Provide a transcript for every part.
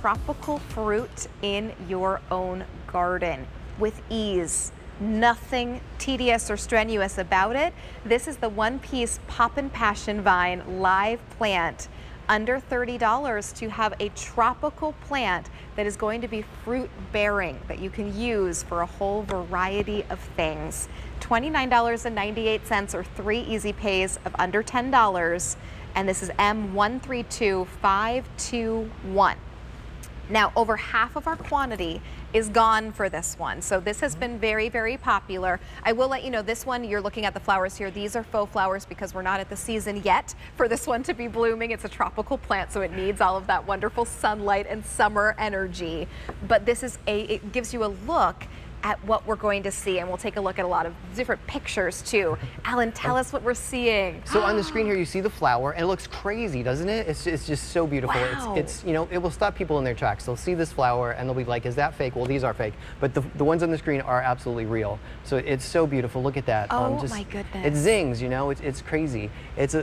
tropical fruit in your own garden with ease. Nothing tedious or strenuous about it. This is the one-piece Poppin Passion vine live plant. Under $30 to have a tropical plant that is going to be fruit bearing that you can use for a whole variety of things. $29.98 or 3 easy pays of under $10. And this is M132521. Now, over half of our quantity is gone for this one. So this has been very, very popular. I will let you know, this one, you're looking at the flowers here. These are faux flowers because we're not at the season yet for this one to be blooming. It's a tropical plant, so it needs all of that wonderful sunlight and summer energy. But this is it gives you a look at what we're going to see, and we'll take a look at a lot of different pictures too. Alan, tell us what we're seeing. So on the screen here you see the flower, and it looks crazy, doesn't it? It's just so beautiful. Wow. It's you know, it will stop people in their tracks. They'll see this flower and they'll be like, is that fake? Well, these are fake, but the ones on the screen are absolutely real. So it's so beautiful. Look at that. Oh my goodness. It zings, you know, it's crazy. It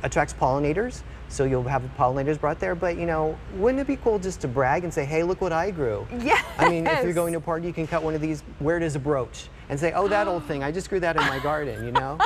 attracts pollinators. So you'll have pollinators brought there, but you know, wouldn't it be cool just to brag and say, hey, look what I grew? Yes. I mean, if you're going to a party, you can cut one of these, wear it as a brooch, and say, oh, that old thing, I just grew that in my garden, you know?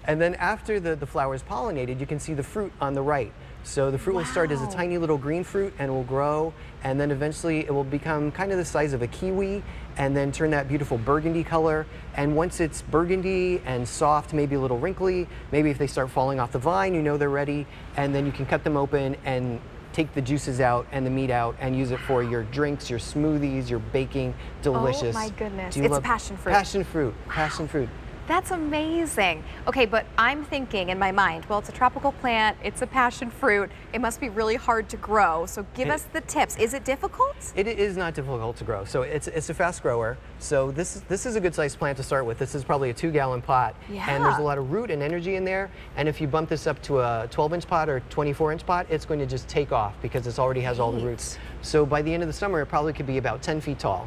And then after the flower is pollinated, you can see the fruit on the right. So the fruit will start as a tiny little green fruit and will grow, and then eventually it will become kind of the size of a kiwi and then turn that beautiful burgundy color. And once it's burgundy and soft, maybe a little wrinkly, maybe if they start falling off the vine, you know they're ready, and then you can cut them open and take the juices out and the meat out and use it for your drinks, your smoothies, your baking. Delicious. Oh my goodness. It's passion fruit. Passion fruit. Wow. Passion fruit. That's amazing. Okay, but I'm thinking in my mind, well, it's a tropical plant, it's a passion fruit, it must be really hard to grow. So give us the tips. Is it difficult? It is not difficult to grow. So it's a fast grower. So this is a good sized plant to start with. This is probably a 2-gallon pot. Yeah. And there's a lot of root and energy in there. And if you bump this up to a 12-inch pot or 24-inch pot, it's going to just take off because it already has all the roots. So by the end of the summer, it probably could be about 10 feet tall.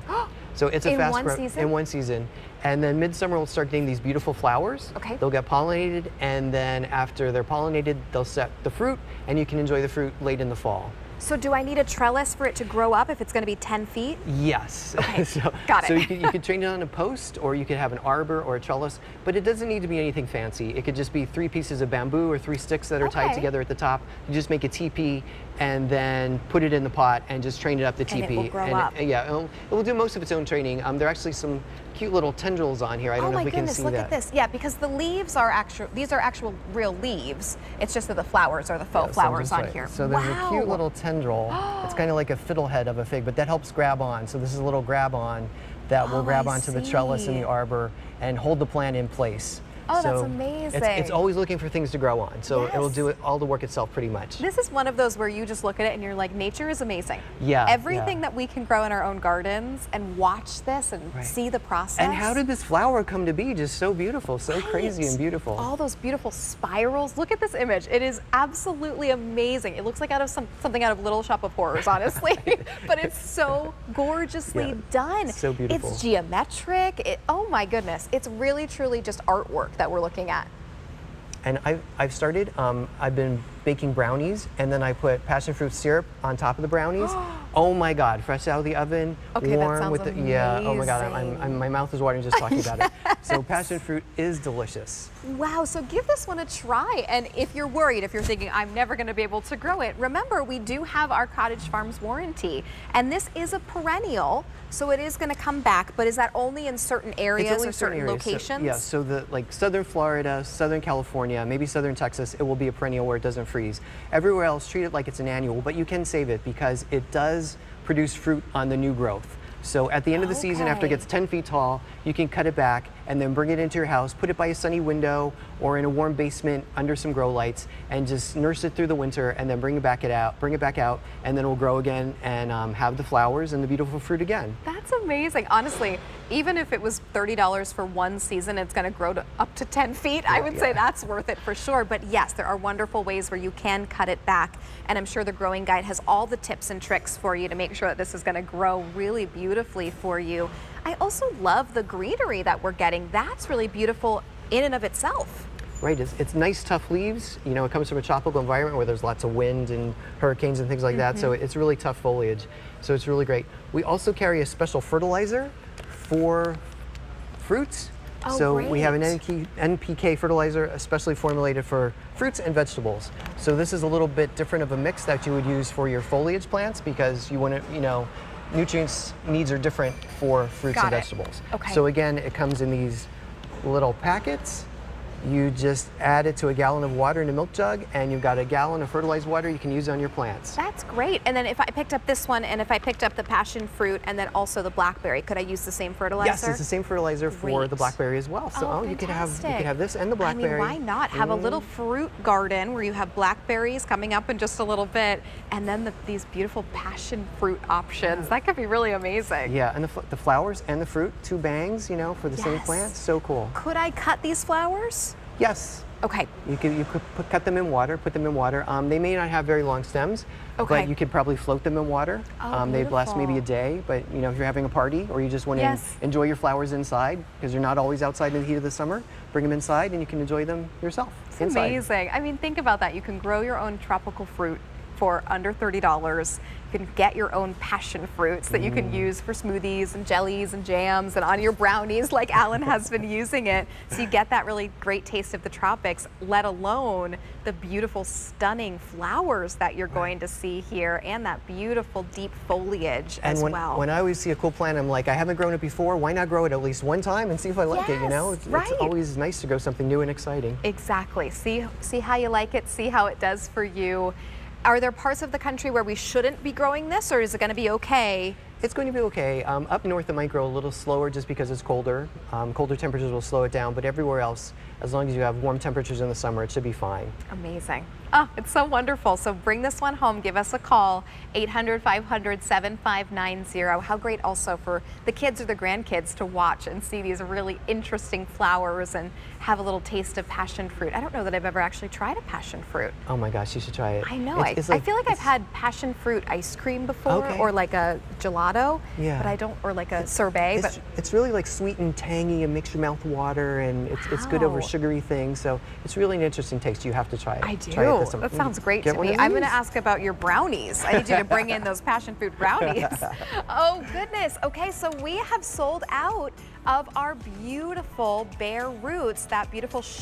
So it's a fast growth in one season. And then midsummer we'll start getting these beautiful flowers. Okay. They'll get pollinated, and then after they're pollinated, they'll set the fruit, and you can enjoy the fruit late in the fall. So do I need a trellis for it to grow up if it's going to be 10 feet? Yes. Okay, got it. So you could train it on a post, or you could have an arbor or a trellis, but it doesn't need to be anything fancy. It could just be 3 pieces of bamboo or 3 sticks that are tied together at the top. You just make a teepee and then put it in the pot and just train it up the teepee. And it will grow up. Yeah, it will do most of its own training. There are actually some cute little tendrils on here. I don't know if we can see that. Oh my goodness, look at this. Yeah, because the leaves are these are actual real leaves. It's just that the flowers are the faux flowers on here. So there's a cute little tendril. It's kind of like a fiddlehead of a fig, but that helps grab on. So this is a little grab on that will grab onto the trellis in the arbor and hold the plant in place. Oh, that's amazing. It's always looking for things to grow on. So it will do all the work itself pretty much. This is one of those where you just look at it and you're like, nature is amazing. Yeah. Everything that we can grow in our own gardens and watch this and see the process. And how did this flower come to be? Just so beautiful, so crazy and beautiful. All those beautiful spirals. Look at this image. It is absolutely amazing. It looks like out of something out of Little Shop of Horrors, honestly. But it's so gorgeously done. So beautiful. It's geometric. Oh my goodness. It's really, truly just artwork that we're looking at. And I've started, I've been baking brownies, and then I put passion fruit syrup on top of the brownies. Oh my God, fresh out of the oven, okay, warm that sounds with the, amazing. yeah, oh my God, my mouth is watering just talking about it. So passion fruit is delicious. Wow, so give this one a try. And if you're worried, if you're thinking, I'm never gonna be able to grow it, remember we do have our Cottage Farms warranty. And this is a perennial, so it is gonna come back, but is that only in certain areas or certain locations? So like Southern Florida, Southern California, maybe Southern Texas, it will be a perennial where it doesn't freeze. Everywhere else, treat it like it's an annual, but you can save it because it does produce fruit on the new growth. So at the end of the season, after it gets 10 feet tall, you can cut it back and then bring it into your house, put it by a sunny window or in a warm basement under some grow lights, and just nurse it through the winter, and then bring it back out, and then it will grow again and have the flowers and the beautiful fruit again. That's amazing. Honestly, even if it was $30 for one season, it's going to grow to up to 10 feet. I would say that's worth it for sure. But yes, there are wonderful ways where you can cut it back. And I'm sure the growing guide has all the tips and tricks for you to make sure that this is going to grow really beautifully for you. I also love the greenery that we're getting. That's really beautiful in and of itself. Right, it's nice, tough leaves. You know, it comes from a tropical environment where there's lots of wind and hurricanes and things like that, so it's really tough foliage. So it's really great. We also carry a special fertilizer for fruits. Oh, so we have an great. NPK fertilizer especially formulated for fruits and vegetables. So this is a little bit different of a mix that you would use for your foliage plants because you want to, you know, nutrients needs are different for fruits and Got it. vegetables. Okay. So again, it comes in these little packets. You just add it to a gallon of water in a milk jug, and you've got a gallon of fertilized water you can use on your plants. That's great. And then if I picked up this one, and if I picked up the passion fruit and then also the blackberry, could I use the same fertilizer? Yes, it's the same fertilizer for Great. the blackberry as well. So you could have this and the I mean, blackberry. why not have a little fruit garden where you have blackberries coming up in just a little bit, and then these beautiful passion fruit options? That could be really amazing. Yeah, and the flowers and the fruit, 2 bangs, you know, for the same Yes. plant. So cool. Could I cut these flowers? Yes. Okay. You could cut them in water, put them in water. They may not have very long stems, Okay. but you could probably float them in water. Oh, they last maybe a beautiful. day, but you know, if you're having a party or you just want to Yes. enjoy your flowers inside, because you're not always outside in the heat of the summer, bring them inside and you can enjoy them yourself It's inside. amazing. I mean, think about that. You can grow your own tropical fruit for under $30. You can get your own passion fruits that you can use for smoothies and jellies and jams and on your brownies like Alan has been using it. So you get that really great taste of the tropics, let alone the beautiful, stunning flowers that you're going to see here and that beautiful deep foliage as And well. when I always see a cool plant, I'm like, I haven't grown it before. Why not grow it at least one time and see if I like it? You know, Yes, it's right. always nice to grow something new and exciting. Exactly. See how you like it, see how it does for you. Are there parts of the country where we shouldn't be growing this, or is it going to be okay? It's going to be okay. Up north, it might grow a little slower just because it's colder. Colder temperatures will slow it down, but everywhere else, as long as you have warm temperatures in the summer, it should be fine. Amazing. Oh, it's so wonderful. So bring this one home. Give us a call, 800-500-7590. How great also for the kids or the grandkids to watch and see these really interesting flowers and have a little taste of passion fruit. I don't know that I've ever actually tried a passion fruit. Oh my gosh, you should try it. I know. It's I feel like I've had passion fruit ice cream before, Okay. or like a gelato, Yeah. but I don't, or like a sorbet. It's really like sweet and tangy and makes your mouth water, and it's good over Wow. sugary things. So it's really an interesting taste. You have to try it. I do. Try it this summer. That sounds great Get to one me. of I'm going to these. ask about your brownies. I need you to bring in those passion fruit brownies. Oh, goodness. Okay, so we have sold out of our beautiful bare roots, that beautiful shape.